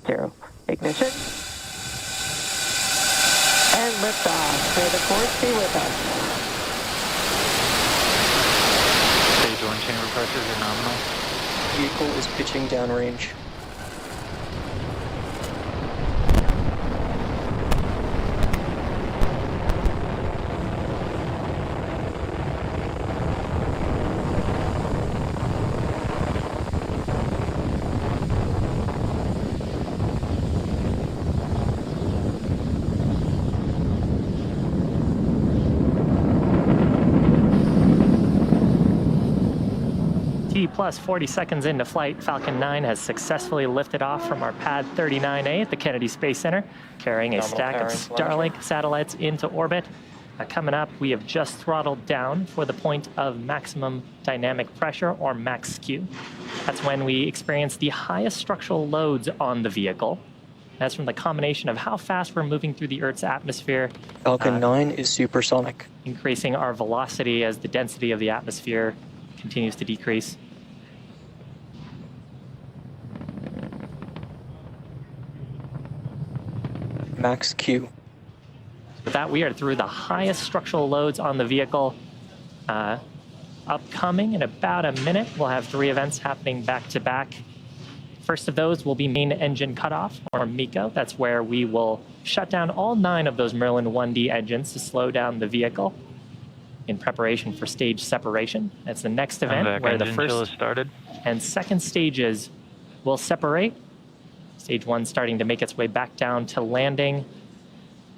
0. Ignition. And liftoff. May the force be with us. Stage 1 chamber pressures are nominal. Vehicle is pitching downrange. Plus 40 seconds into flight, Falcon 9 has successfully lifted off from our pad 39A at the Kennedy Space Center, carrying a stack of Starlink satellites into orbit. Coming up, we have just throttled down for the point of maximum dynamic pressure, or max Q. That's when we experience the highest structural loads on the vehicle. That's from the combination of how fast we're moving through the Earth's atmosphere. Falcon 9 is supersonic. Increasing our velocity as the density of the atmosphere continues to decrease. Max Q. With that, we are through the highest structural loads on the vehicle. Upcoming in about a minute, we'll have 3 events happening back to back. First of those will be main engine cutoff, or MECO. That's where we will shut down all 9 of those Merlin 1D engines to slow down the vehicle in preparation for stage separation. That's the next event where the first and second stages will separate. Stage 1 starting to make its way back down to landing,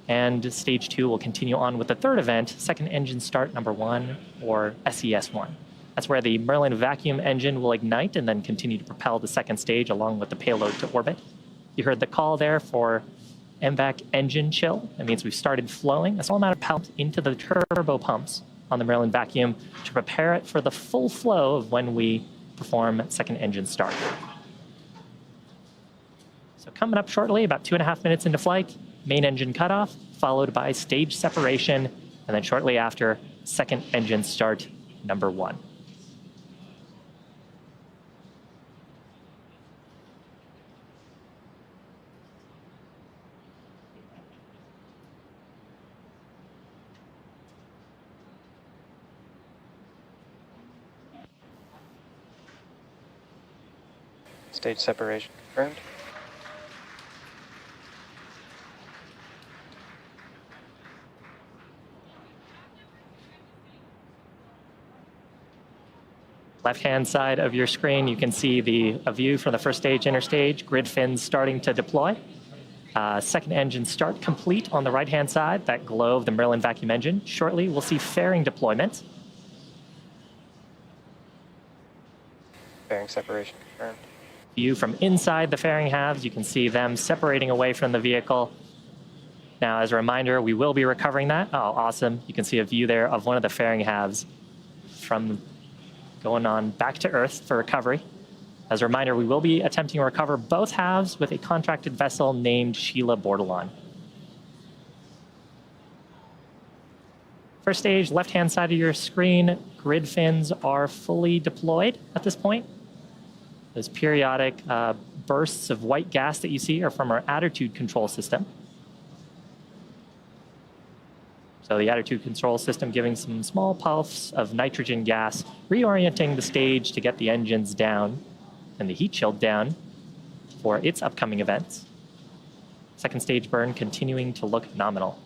and Stage 2 will continue on with the third event, second engine start number 1, or SES1. That's where the Merlin vacuum engine will ignite and then continue to propel the second stage along with the payload to orbit. You heard the call there for MVAC engine chill. That means we've started flowing a small amount of propellant into the turbo pumps on the Merlin vacuum to prepare it for the full flow of when we perform second engine start. So coming up shortly, about 2.5 minutes into flight, main engine cutoff, followed by stage separation, and then shortly after, second engine start number 1. Stage separation confirmed. Left-hand side of your screen, you can see a view from the first stage, interstage, grid fins starting to deploy. Second engine start complete on the right-hand side, that glow of the Merlin vacuum engine. Shortly, we'll see fairing deployment. Fairing separation confirmed. View from inside the fairing halves, you can see them separating away from the vehicle. Now, as a reminder, we will be recovering that. Oh, awesome. You can see a view there of one of the fairing halves from going on back to Earth for recovery. As a reminder, we will be attempting to recover both halves with a contracted vessel named Sheila Bordelon. First stage, left-hand side of your screen, grid fins are fully deployed at this point. Those periodic bursts of white gas that you see are from our attitude control system. So the attitude control system giving some small puffs of nitrogen gas, reorienting the stage to get the engines down and the heat shield down for its upcoming events. Second stage burn continuing to look nominal.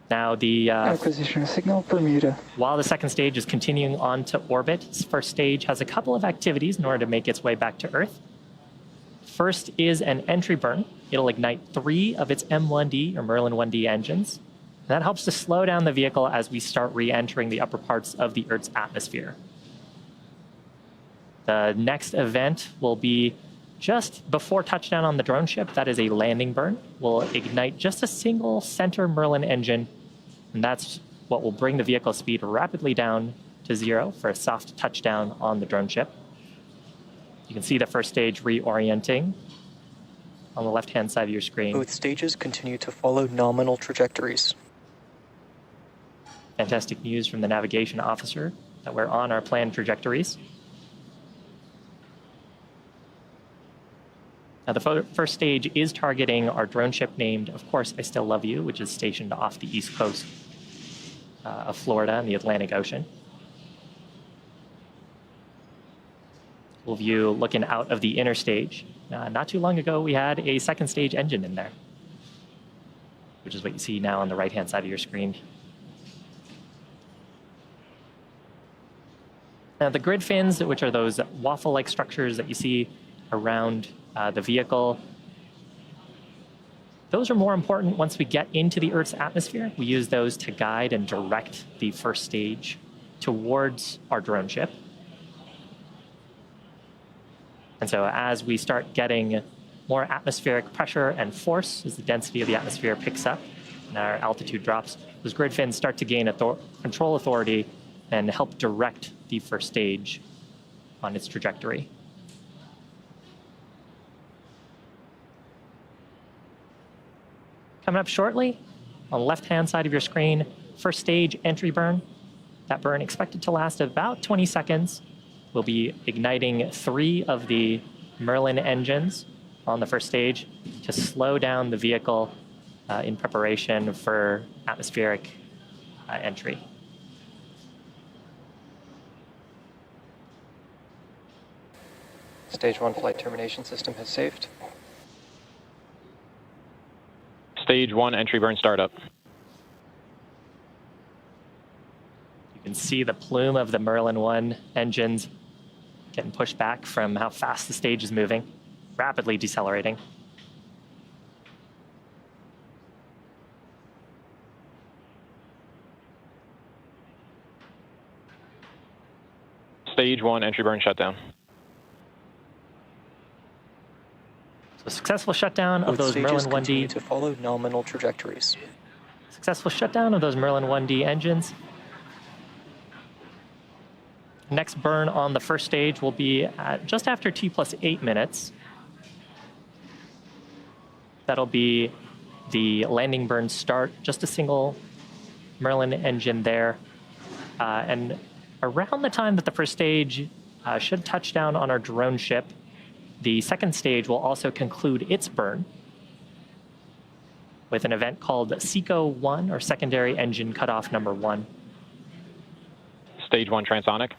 Now the acquisition signal Bermuda. While the second stage is continuing on to orbit, this first stage has a couple of activities in order to make its way back to Earth. First is an entry burn. It'll ignite 3 of its M1D or Merlin 1D engines. And that helps to slow down the vehicle as we start re-entering the upper parts of the Earth's atmosphere. The next event will be just before touchdown on the drone ship. That is a landing burn. We'll ignite just a single center Merlin engine, and that's what will bring the vehicle speed rapidly down to 0 for a soft touchdown on the drone ship. You can see the first stage reorienting on the left-hand side of your screen. Both stages continue to follow nominal trajectories. Fantastic news from the navigation officer that we're on our planned trajectories. Now, the first stage is targeting our drone ship named, of course, I Still Love You, which is stationed off the east coast of Florida in the Atlantic Ocean. We'll view looking out of the inner stage. Not too long ago, we had a second stage engine in there, which is what you see now on the right-hand side of your screen. Now, the grid fins, which are those waffle-like structures that you see around the vehicle, those are more important once we get into the Earth's atmosphere. We use those to guide and direct the first stage towards our drone ship. And so as we start getting more atmospheric pressure and force, as the density of the atmosphere picks up and our altitude drops, those grid fins start to gain control authority and help direct the first stage on its trajectory. Coming up shortly, on the left-hand side of your screen, first stage entry burn. That burn expected to last about 20 seconds. We'll be igniting 3 of the Merlin engines on the first stage to slow down the vehicle in preparation for atmospheric entry. Stage 1 flight termination system has saved. Stage 1 entry burn startup. You can see the plume of the Merlin 1 engines getting pushed back from how fast the stage is moving, rapidly decelerating. Stage 1 entry burn shutdown. So successful shutdown of those Merlin 1D. Continue to follow nominal trajectories. Successful shutdown of those Merlin 1D engines. Next burn on the first stage will be at just after T+8 minutes. That'll be the landing burn start, just a single Merlin engine there. And around the time that the first stage should touch down on our drone ship, the second stage will also conclude its burn with an event called SECO-1, or Secondary Engine Cutoff Number 1. Stage 1 transonic.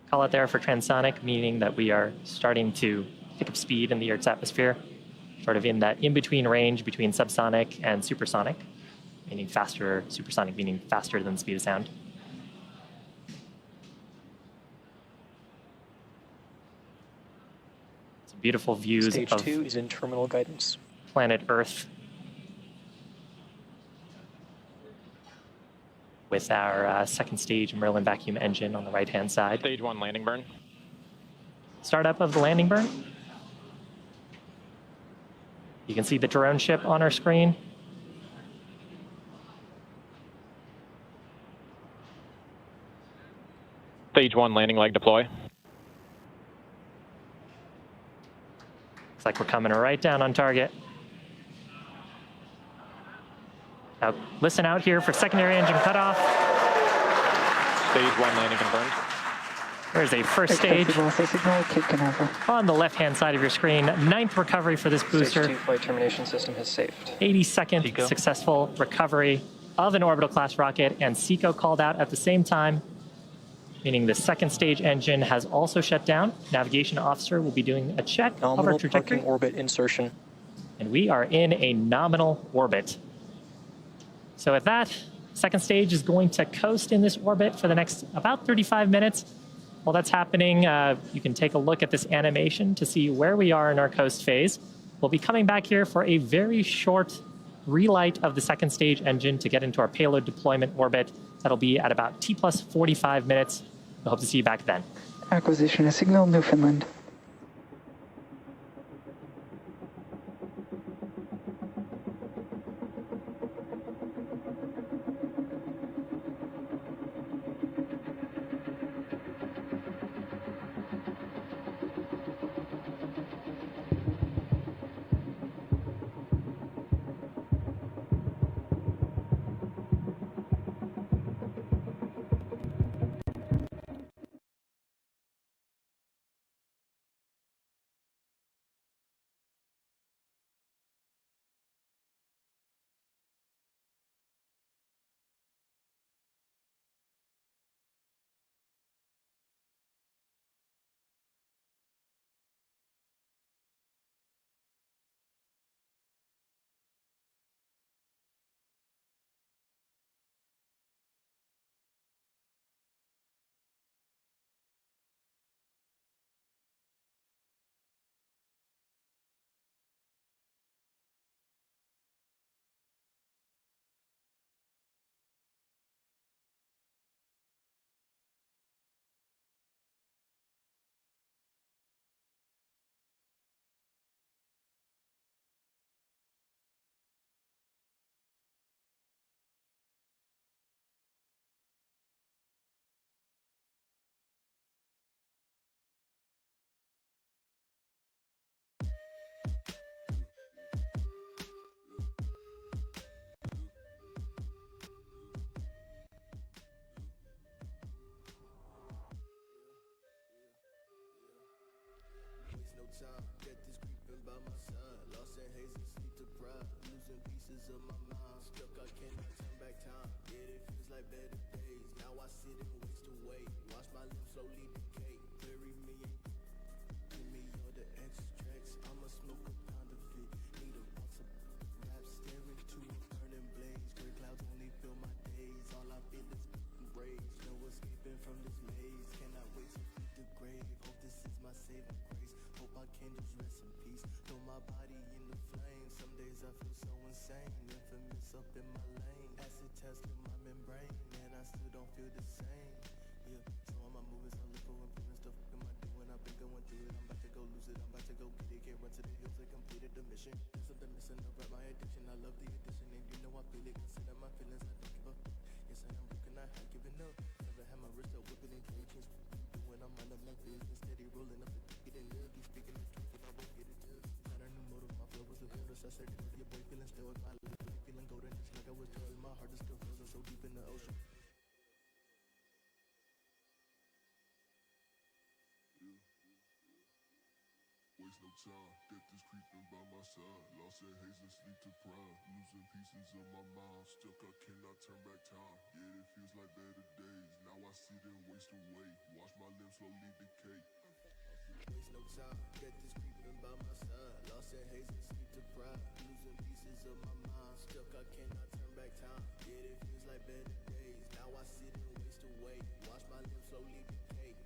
Call it there for transonic, meaning that we are starting to pick up speed in the Earth's atmosphere, sort of in that in-between range between subsonic and supersonic, meaning faster, supersonic meaning faster than the speed of sound. Some beautiful views Stage of 2 is in terminal guidance. planet Earth with our second stage Merlin vacuum engine on the right-hand side. Stage 1 landing burn. Startup of the landing burn. You can see the drone ship on our screen. Stage 1 landing leg deploy. Looks like we're coming right down on target. Now, listen out here for secondary engine cutoff. Stage 1 landing confirmed. There's a first stage Expected signal, Cape Canaveral. on the left-hand side of your screen. 9th recovery for this Stage booster. 2 flight termination system has saved. 82nd SECO. successful recovery of an orbital class rocket, and SECO called out at the same time, meaning the second stage engine has also shut down. Navigation officer will be doing a check of our Nominal trajectory, parking orbit insertion. and we are in a nominal orbit. So with that, second stage is going to coast in this orbit for the next about 35 minutes. While that's happening, you can take a look at this animation to see where we are in our coast phase. We'll be coming back here for a very short relight of the second stage engine to get into our payload deployment orbit. That'll be at about T+45 minutes. We hope to see you back then. Acquisition of signal, Newfoundland. by my side. Lost in haze and sleep deprived. Losing pieces of my mind. Stuck, I cannot turn back time. Yeah, it feels like better days. Now I sit and waste away. Watch my limbs slowly decay. Bury me and give me all the extracts. I'ma smoke a pound of it. Need a box of rap. Staring to a burning blaze. Gray clouds only fill my days. All I feel is rage. No escaping from this maze. Cannot wait to beat the grave. Hope this is my saving grace. Hope I can just rest in peace. Throw my body in the flames. Some days I feel so insane. Infamous up in my lane. Acid test in my membrane. And I still don't feel the same. Yeah, so am I moving, so look for improving stuff. Am I doing? I've been going through it. I'm about to go lose it. I'm about to go get it. Can't run to the hills. I completed the mission. There's something missing about my addiction. I love the addiction, and you know I feel it. Consider my feelings. I don't give up. Yes, I am broken. I ain't giving up. Never had my wrist up, whipping and drinking. When I'm mind up my business, steady rolling up the ticket and they'll be speaking the truth, but I won't get it. Got a new motive. My flow was the coolest. I said it. Your boy feeling still. If I live, feeling golden, just like I was told. My heart is still frozen, so deep in the ocean. Yeah. Waste no time, death is creeping by my side. Lost in haze and sleep deprived. Losing pieces of my mind. Stuck, I cannot turn back time. Yeah, it feels like better days. Now I sit and waste away. Watch my limbs slowly decay. Waste no time, death is creeping by my side. Lost in haze and sleep deprived. Losing pieces of my mind. Stuck, I cannot turn back time. Yeah, it feels like better days. Now I sit and waste away. Watch my limbs slowly decay.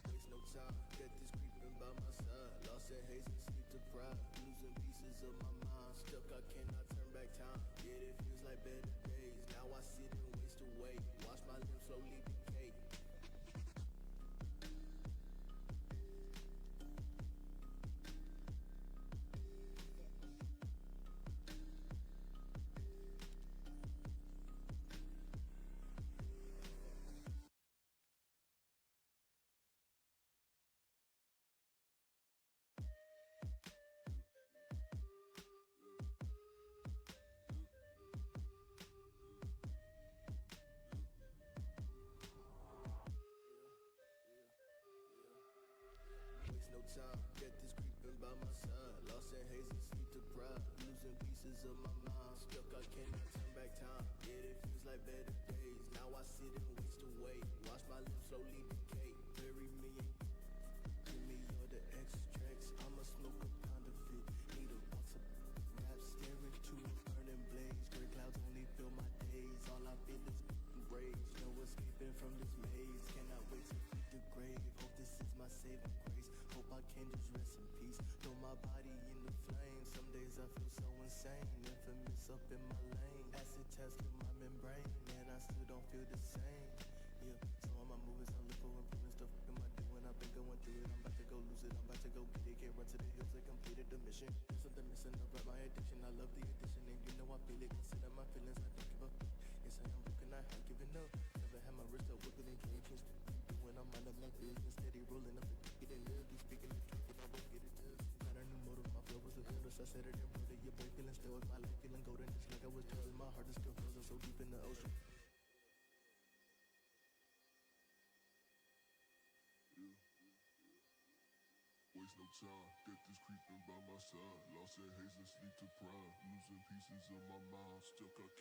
Waste no time, death is creeping by my side. Lost in haze and sleep deprived. Losing pieces of my mind. Stuck, I cannot turn back time. Yeah, it feels like better days. Now I sit and waste away. Watch my limbs slowly decay. Waste no time, death is creeping by my side. Lost in haze and sleep deprived. Losing pieces of my mind. Stuck, I cannot turn back time. Yeah, it feels like better days. Now I sit and waste away. Watch my limbs slowly decay. Bury me and give me all the extracts. I'ma smoke a pound of it. Need a box of rap. Staring to a burning blaze. Gray clouds only fill my days. All I feel is rage. No escaping from this maze. Cannot wait to beat the grave. Hope this is my saving grace. Hope I can just rest in peace. Throw my body in the flames. Some days I feel so insane. Infamous up in my lane. Acid test in my membrane. And I still don't feel the same. Yeah, so am I moving, so look for improving stuff. Am I doing? I've been going through it. I'm about to go lose it. I'm about to go get it. Can't run to the hills. I completed the mission. There's something missing about my addiction. I love the addiction, and you know I feel it. Consider my feelings. I don't give up. Yes, I am broken. I ain't giving up. Never had my wrist up, whipping and drinking. When I'm mind up my business, steady rolling up the ticket and they'll be speaking the truth, but I won't get it. Got a new motive. My flow was the coolest. I said it and wrote it. Your boy feeling still. If my life feeling golden, just like I was told. My heart is still frozen, so deep in the ocean. Yeah. Waste no time, death is creeping by my side. Lost in haze and sleep deprived. Losing pieces of my mind. Stuck, I can't.